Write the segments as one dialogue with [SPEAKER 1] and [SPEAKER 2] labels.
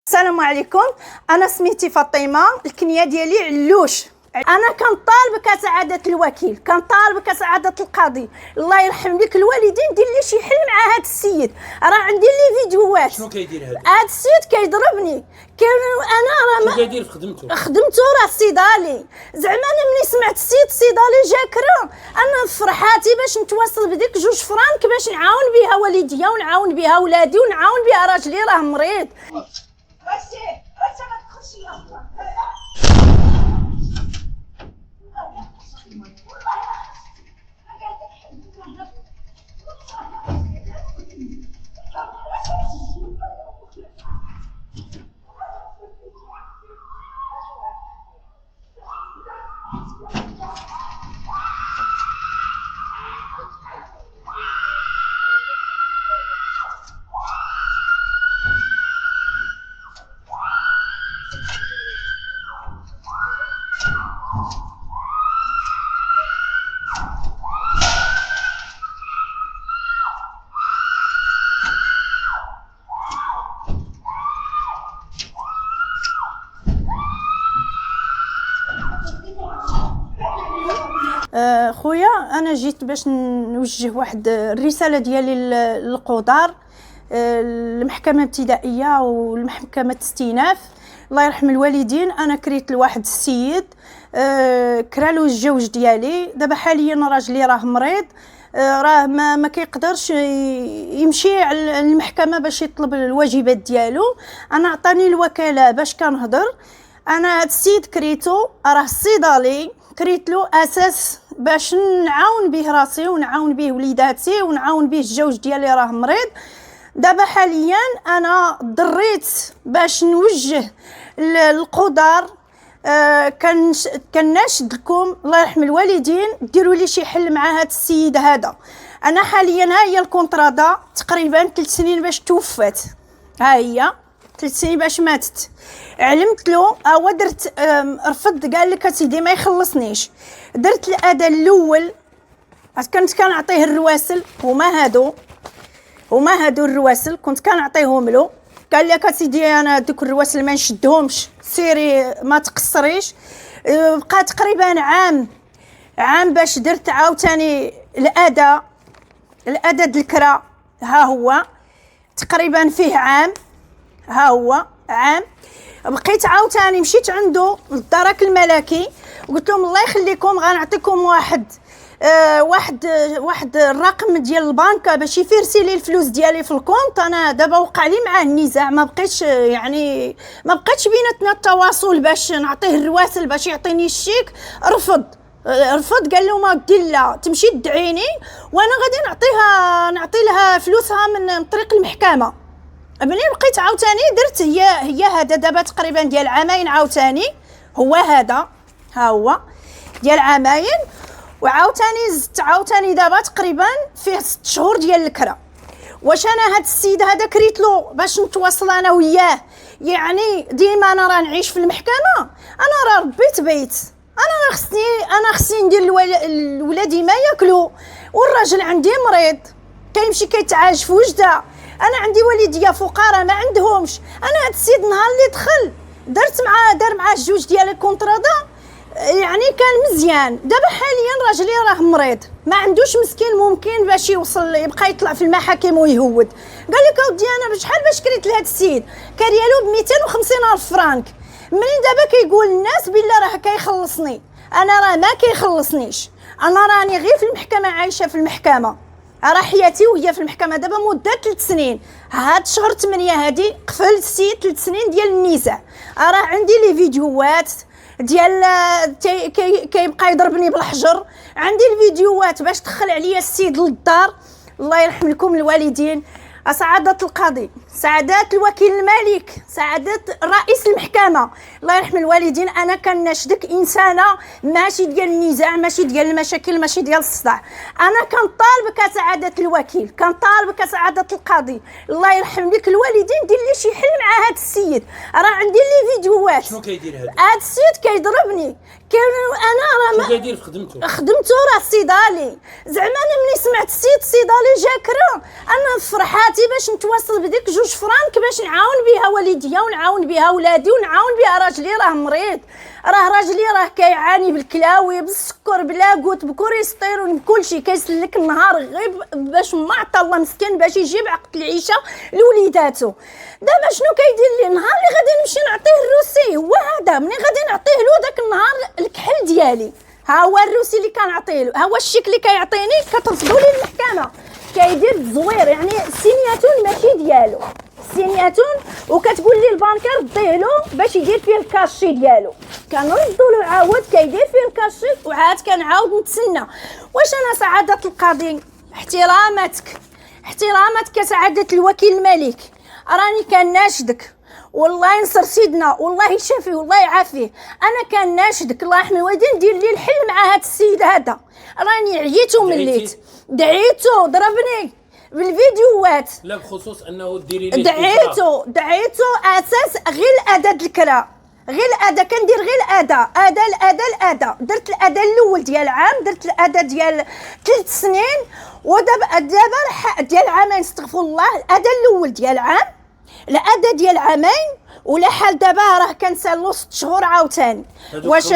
[SPEAKER 1] السلام عليكم. انا سميتي فاطمه، الكنيه ديالي علوش. انا كنطالبك سعاده الوكيل، كنطالبك سعاده القاضي، الله يرحم لك الوالدين، دير لي شي حل مع هذا السيد. راه عندي لي فيديوهات.
[SPEAKER 2] شنو كيدير هذا
[SPEAKER 1] السيد؟ كيضربني. انا راه
[SPEAKER 2] شنو كيدير في
[SPEAKER 1] خدمته راه صيدالي. زعما انا ملي سمعت السيد صيدالي جا كرا، انا فرحاتي باش نتواصل بديك 2 فرانك باش نعاون بها والديا ونعاون بها ولادي ونعاون بها راجلي راه مريض. خويا انا جيت باش نوجه واحد الرساله ديالي للقضار، المحكمه الابتدائيه والمحكمه الاستئناف، الله يرحم الوالدين. انا كريت لواحد السيد كرالو الجوج ديالي، دابا حاليا راجلي راه مريض، راه ما كيقدرش يمشي على المحكمه باش يطلب الواجبات ديالو. انا عطاني الوكاله باش كنهضر. انا هاد السيد كريتو راه صيدالي، كريت له اساس باش نعاون به راسي ونعاون به وليداتي ونعاون به الجوج ديالي راه مريض. دابا حاليا انا ضريت باش نوجه للقضار، كناشد لكم الله يرحم الوالدين ديروا لي شي حل مع هذا السيد هذا. انا حاليا ها هي الكونطرادا تقريبا 3 سنين باش توفات، ها هي 3 سنين باش ماتت. علمت له درت رفض، قال لك اسيدي ما يخلصنيش. درت الاداء الاول، كنت كنعطيه الرواسل، هما هادو الرواسل كنت كنعطيهم له. قال لك اسيدي انا دوك الرواسل ما نشدهمش، سيري ما تقصريش. بقى تقريبا عام باش درت عاوتاني الاداء الكرا، ها هو تقريبا فيه عام، ها هو عام. بقيت عاوتاني مشيت عنده للدرك الملكي وقلت لهم الله يخليكم غنعطيكم واحد الرقم ديال البنكه باش يفرسي لي الفلوس ديالي في الكونط. انا دابا وقع لي معاه النزاع، ما بقيتش بيناتنا التواصل باش نعطيه الرواسل باش يعطيني الشيك. رفض، قال له ما دير لا، تمشي تدعيني وانا غادي نعطي لها فلوسها من طريق المحكمه. ملي بقيت عاوتاني درت هي هذا دابا تقريبا ديال عامين عاوتاني، هو هذا ها هو ديال عامين. وعاوتاني زدت عاوتاني دابا تقريبا فيه 6 شهور ديال الكرا. واش انا هاد السيد هذا كريت له باش نتواصل انا وياه؟ يعني ديما انا راه نعيش في المحكمه، انا راه ربيت بيت، انا خصني ندير لولادي ما ياكلوا، والراجل عندي مريض كيمشي كيتعالج في وجده. انا عندي والديا فقراء ما عندهمش. انا هاد السيد نهار اللي دخل دار معاه 2 ديال الكونطرادا، يعني كان مزيان. دابا حاليا راجلي راه مريض، ما عندوش مسكين ممكن باش يوصل يبقى يطلع في المحاكم ويهود. قال لك اودي انا بشحال باش كريت لهاد السيد؟ كاريالو ب 250 الف فرانك. منين دابا كيقول الناس بالله راه كيخلصني، انا راه ما كيخلصنيش، انا راني غير في المحكمه عايشه في المحكمه، راه حياتي وهي في المحكمه دابا مده 3 سنين. هاد شهر 8 هادي قفل السيد 3 سنين ديال النزاع. راه عندي لي فيديوهات ديال كيبقى يضربني بالحجر، عندي الفيديوهات باش دخل عليا السيد للدار. الله يرحم لكم الوالدين، سعادة القاضي، سعادة الوكيل الملك، سعادة رئيس المحكمة، الله يرحم الوالدين. أنا كناشدك إنسانة ماشي ديال النزاع، ماشي ديال المشاكل، ماشي ديال الصداع. أنا كنطالبك سعادة الوكيل، كنطالبك سعادة القاضي، الله يرحم لك الوالدين، دير لي شي حل مع هذا السيد. راه عندي لي فيديوهات.
[SPEAKER 2] شنو كيدير هذا
[SPEAKER 1] السيد؟ كيضربني. انا راه
[SPEAKER 2] شنو كيدير في
[SPEAKER 1] خدمته راه صيدالي. زعما انا ملي سمعت السيد صيدالي جا كرا، انا فرحاتي باش نتواصل بديك 2 20 فرانك باش نعاون بها والديا ونعاون بها ولادي ونعاون بها راجلي راه مريض، راجلي راه كيعاني بالكلاوي بالسكر بلا قوت بكوريستيرون بكلشي، كيسلك النهار غير باش ما عطى الله مسكين باش يجيب عقد العيشه لوليداتو. دابا شنو كيدير لي النهار اللي غادي نمشي نعطيه الروسي هو هذا، ملي غادي نعطيه له داك النهار الكحل ديالي ها هو الروسي اللي كنعطيه له، ها هو الشيك اللي كيعطيني كترفضوا لي المحكمه، كيدير التزوير يعني سينياتون ماشي ديالو، سينياتون وكتقول لي البانكر رديه له باش يدير فيه الكاشي ديالو، كنردوا له عاود كيدير فيه الكاشي وعاد كنعاود نتسنى. واش انا سعاده القاضي احتراماتك يا سعاده الوكيل الملك، راني كناشدك والله ينصر سيدنا والله يشافيه والله يعافيه، انا كناشدك الله يحمي والدين دير لي الحل مع هذا السيد هذا، راني عييت ومليت، دعيتو ضربني بالفيديوهات،
[SPEAKER 2] لا بخصوص انه ديري لي
[SPEAKER 1] دعيتو اساس غير الاداء الكرا، غير الاداء كندير غير الاداء درت الاداء الاول ديال عام، درت الاداء ديال 3 سنين، ودابا ديال عامين استغفر الله، الاداء الاول ديال عام، الاداء ديال عامين، ولا حال دابا راه كنسالو 6 شهور عاوتاني. واش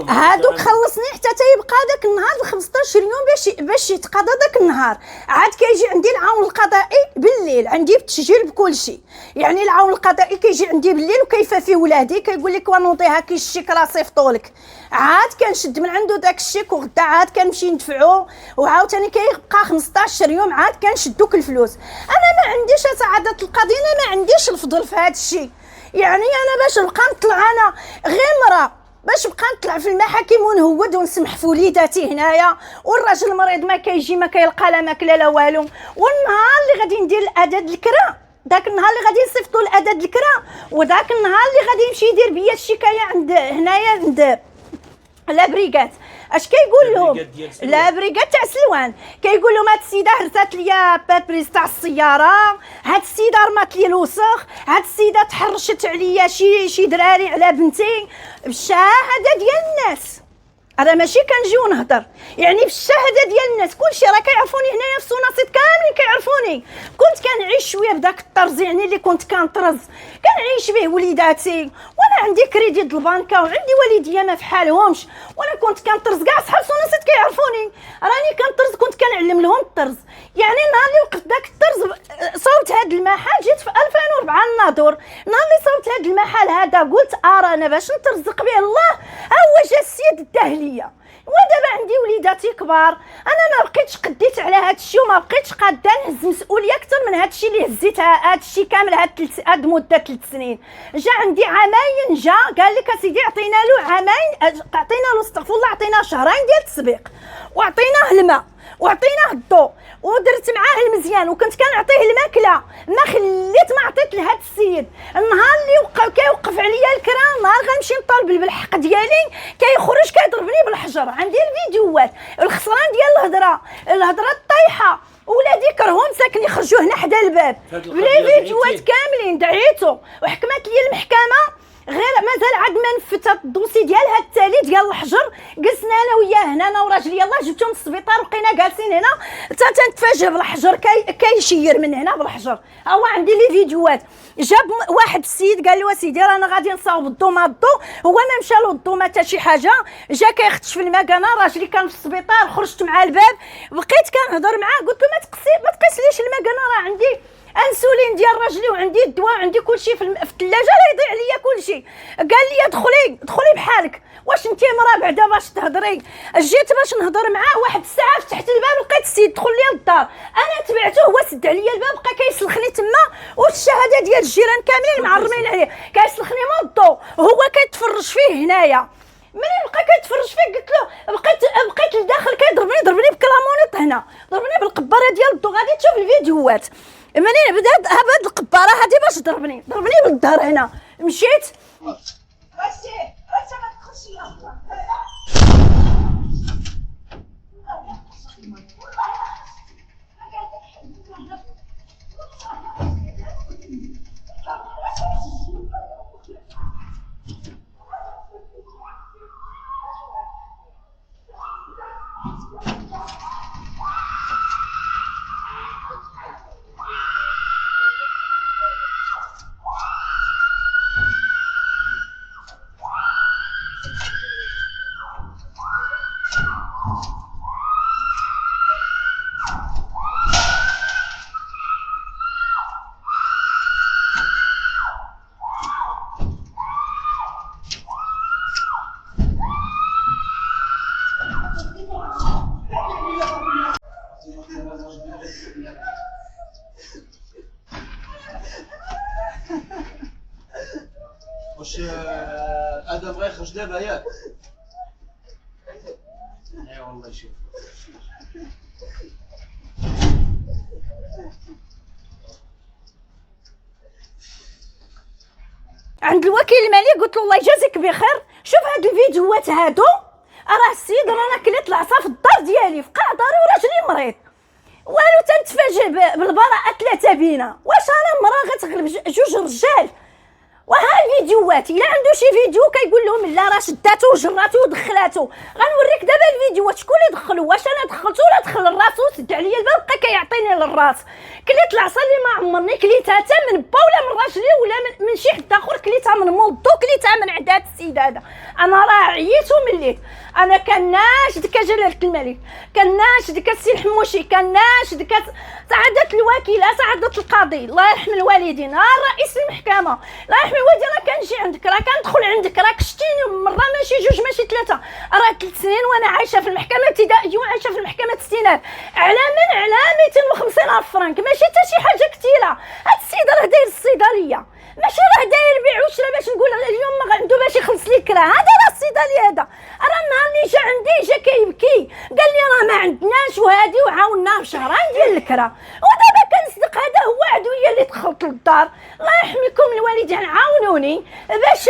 [SPEAKER 1] هادوك خلصني حتى تيبقى داك النهار 15 يوم باش يتقضى داك النهار، عاد كيجي عندي العون القضائي بالليل، عندي بالتسجيل بكل شيء، يعني العون القضائي كيجي عندي بالليل وكيفافي ولادي كيقول لك ونوضيها كي الشيك راه صيفطولك، عاد كنشد من عنده داك الشيك وغدا عاد كنمشي ندفعو، وعاوتاني كيبقى 15 يوم عاد كنشدوك الفلوس. انا ما عنديش سعاده القاضي، انا ما عنديش الفضل في هذا الشيء، يعني انا باش نبقى نطلع انا غمره باش نبقى نطلع في المحاكم ونهود ونسمح في وليداتي هنايا، والراجل المريض ما كيجي ما كيلقى لا ماكله لا والو، والنهار اللي غادي ندير الاداء الكرا داك النهار اللي غادي يصيفطوا الاداء الكرا، وداك النهار اللي غادي يمشي يدير بيا الشكايه عند هنايا عند لا بريغات، اش كيقول لهم لا بريغات تاع سلوان، كيقول لهم هاد السيده هرسات ليا بابريز تاع السياره، هاد السيده رمات لي الوسخ، هاد السيده تحرشت عليا شي دراري على بنتي، بالشهاده ديال الناس، انا ماشي كنجيو نهضر، يعني بالشهاده ديال الناس كلشي راه كيعرفوني هنايا في سوناصيط كاملين كيعرفوني، كنت كنعيش شويه بداك الطرز، يعني اللي كنت كنطرز كنعيش به وليداتي، وانا عندي كريديت البنكه وعندي والديا ما فحالهمش، وانا كنت كنطرز كاع صحاب سوناصيط كيعرفوني، راني كنطرز كنت كنعلم لهم الطرز، يعني نهار اللي وقفت داك الطرز صوت هاد المحل جيت في 2004 الناظور، نهار اللي صوت هاد المحل هذا قلت انا باش نترزق به الله هو جا السيد الدهليه، ودابا عندي وليداتي كبار، انا ما بقيتش قديت على هذا الشيء وما بقيتش قاده نهز مسؤوليه اكثر من هذا الشيء اللي هزيتها هذا الشيء كامل هاد مده 3 سنين. جا عندي عامين جا قال لك اسيدي عطينا له عامين، عطينا له استغفر الله عطينا شهرين ديال التسبيق وعطيناه الماء وعطيناه الضوء ودرت معاه المزيان وكنت كنعطيه الماكله، ما خليت ما عطيت لهذا السيد، النهار اللي كيوقف عليا الكرا نهار غنمشي نطالب بالحق ديالي كيخرج كيضربني بالحجر، عندي الفيديوهات الخسران ديال الهضره الطايحه، ولادي كرهون ساكن يخرجوا هنا حدا الباب بلي فيديوهات كاملين، دعيتو وحكمت لي المحكمه غير مازال عاد ما نفتت الدوسي ديالها التالي ديال الحجر، جلسنا انا وياه هنا انا وراجلي يلاه جبتهم للسبيطار وبقينا جالسين هنا حتى تنتفاجئ بالحجر كيشير من هنا بالحجر، هو عندي لي فيديوهات. جاب واحد السيد قال له اسيدي رانا غادي نصاوب الضو ما الضو، هو ما مشى له الضو ما حتى شي حاجه، جا كيختش في الماء، انا راجلي كان في السبيطار خرجت مع الباب بقيت كنهضر معاه قلت له ما تقيسليش الماء، انا راه عندي انسولين ديال راجلي وعندي الدواء وعندي كلشي في الثلاجه راه يضيع عليا كلشي، قال لي ادخلي بحالك، واش انت مرا بعدا باش تهضري؟ جيت باش نهضر معاه واحد الساعه فتحت الباب لقيت السيد دخل لي للدار، انا تبعته هو سد عليا الباب بقى كيسلخني تما، والشهاده ديال الجيران كاملين معرمين عليه كيسلخني من الضو وهو كيتفرج فيه هنايا، ملي بقى كيتفرج فيه قلت له بقيت لداخل ضربني بكلامونيط هنا، ضربني بالقباره ديال الضو، غادي تشوف الفيديوهات منين بدات هاد القباره هادي باش ضربني بالظهر هنا، مشيت بس ما تخشي
[SPEAKER 3] واش ادم غيخرج دابا ياك؟ اي والله شوف
[SPEAKER 1] عند الوكيل المالي قلت له الله يجازيك بخير، شوف هاد الفيديوهات هادو، راه السيد رانا كليت العصا في الدار ديالي في قاع داري وراجلي مريض، والو تنتفاجئ بالبراءه 3 بينا. واش انا مراه غتغلب جوج رجال؟ وها الفيديوهات، الا عنده شي فيديو كيقول لهم لا راه شداتو وجراتو ودخلاتو. غنوريك دابا الفيديوهات شكون اللي دخلو، واش انا دخلتو ولا دخل الراس وسد عليا الباب بقى كيعطيني للراس. كليت العصا اللي ما عمرني كليتها حتى من با ولا من راجلي ولا من شي حد اخر، كليتها من موضو، كليتها من عند هاد السيد هذا. انا راه عييت ومليت، انا كناشدك جلاله الملك، كناشدك السي الحموشي، كناشدك سعاده الوكيله، سعاده القاضي، الله يرحم الوالدين، رئيس المحكمه، الله يرحم الوالدين. راه كنجي عندك، راه كندخل عندك، راك شتيني مره ماشي جوج ماشي 3، راه 3 سنين وانا عايشه في المحكمه الابتدائيه وعايشه في المحكمه الاستئناف على 250 الف فرنك، ماشي حتى شي حاجه كثيره. هاد السيد راه داير الصيدليه، ماشي راه داير بيع وشرا باش نقول اليوم ما عنده باش يخلص لي الكرا. هذا راه الصيدلي هذا، راه النهار اللي جا عندي جا كيبكي قال لي راه ما عندناش وهادي وعاوناه بشهرين ديال الكرا، ودابا كنصدق هذا هو عدويا اللي دخلت للدار. الله يحميكم الوالدين، عاونوني باش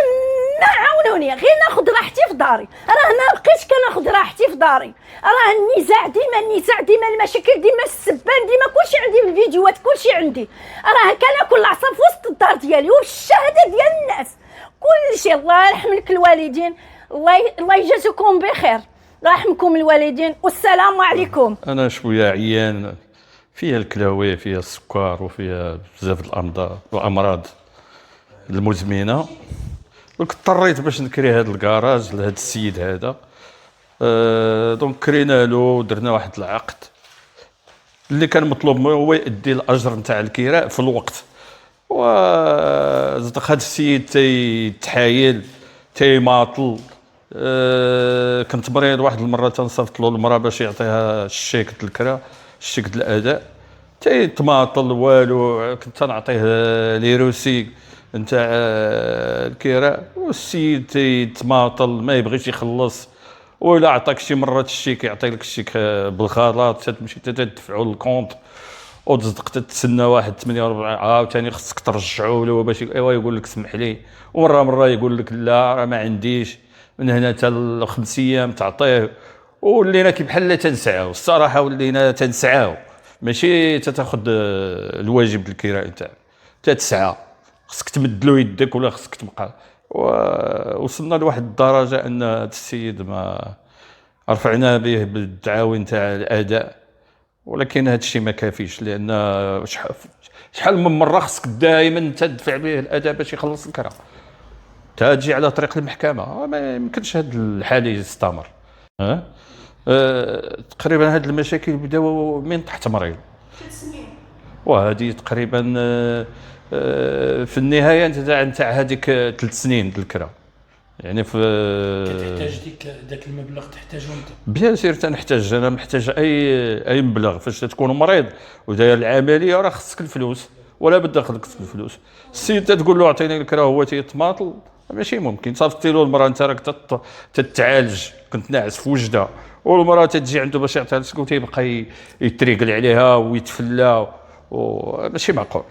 [SPEAKER 1] ما عاونوني غير ناخذ راحتي في داري. راه ما بقيتش كناخذ راحتي في داري، راه النزاع ديما المشاكل ديما السبان ديما كلشي عندي بالفيديوهات، كلشي عندي. راه كناكل العصا في وسط الدار ديالي وبالشهاده ديال الناس كلشي. الله يرحم لك الوالدين، الله يجازيكم بخير، الله يرحمكم الوالدين، والسلام عليكم.
[SPEAKER 4] انا شويه عيان، فيها الكلاوي، فيها السكر، وفيها بزاف الامراض المزمنه، اضطريت باش نكري هذا الكراج لهذا السيد هذا. دونك كرينا له ودرنا واحد العقد اللي كان مطلوب منه هو يؤدي الاجر نتاع الكراء في الوقت. وصدق هذا السيد تيتحايل تيماطل. كنت مريض واحد المره تنصيفط له المراه باش يعطيها الشيك د الكرا، الشيك د الاداء، تيتماطل والو. كنت نعطيه لي روسي نتاع الكراء، والسيد تيتماطل ما يبغيش يخلص. ولا عطاك شي مرات الشيك يعطي لك الشيك بالغلط، تمشي تدفعوا الكونط وتصدق تتسنى واحد 48 عاوتاني خصك ترجعوا له باش ايوا يقول لك سمح لي، ومره يقول لك لا راه ما عنديش. من هنا حتى 5 ايام تعطيه، ولينا كي بحال تنسعاو الصراحه، ولينا تنسعاو، ماشي تاخذ الواجب الكراء نتاعك، تتسعى خصك تمد له يدك ولا خصك تبقى. وصلنا لواحد الدرجه ان هذا السيد ما رفعنا به بالدعاوي نتاع الاداء، ولكن هذا الشيء ما كافيش، لان شحال من مره خصك دائما تدفع به الاداء باش يخلص الكرا، تجي على طريق المحكمه. ما يمكنش هذا الحال يستمر. تقريبا هذه المشاكل بداو من تحت مريض
[SPEAKER 1] 3 سنين،
[SPEAKER 4] وهذه تقريبا في النهايه نتاع هذيك 3 سنين د الكرا. يعني في
[SPEAKER 2] كتحتاج داك المبلغ تحتاجو انت؟
[SPEAKER 4] بيان سير تنحتاج، انا محتاج اي مبلغ. فاش تكون مريض وداير العمليه راه خصك الفلوس، ولا بد خصك الفلوس. السيد تقول له اعطيني الكرا هو تيتماطل، ماشي ممكن. صافطتي له المراه انت راك تتعالج، كنت ناعس في وجده، والمراه تجي عنده باش يعطيها السكوت يبقى يتريقل عليها ويتفلى، وماشي معقول.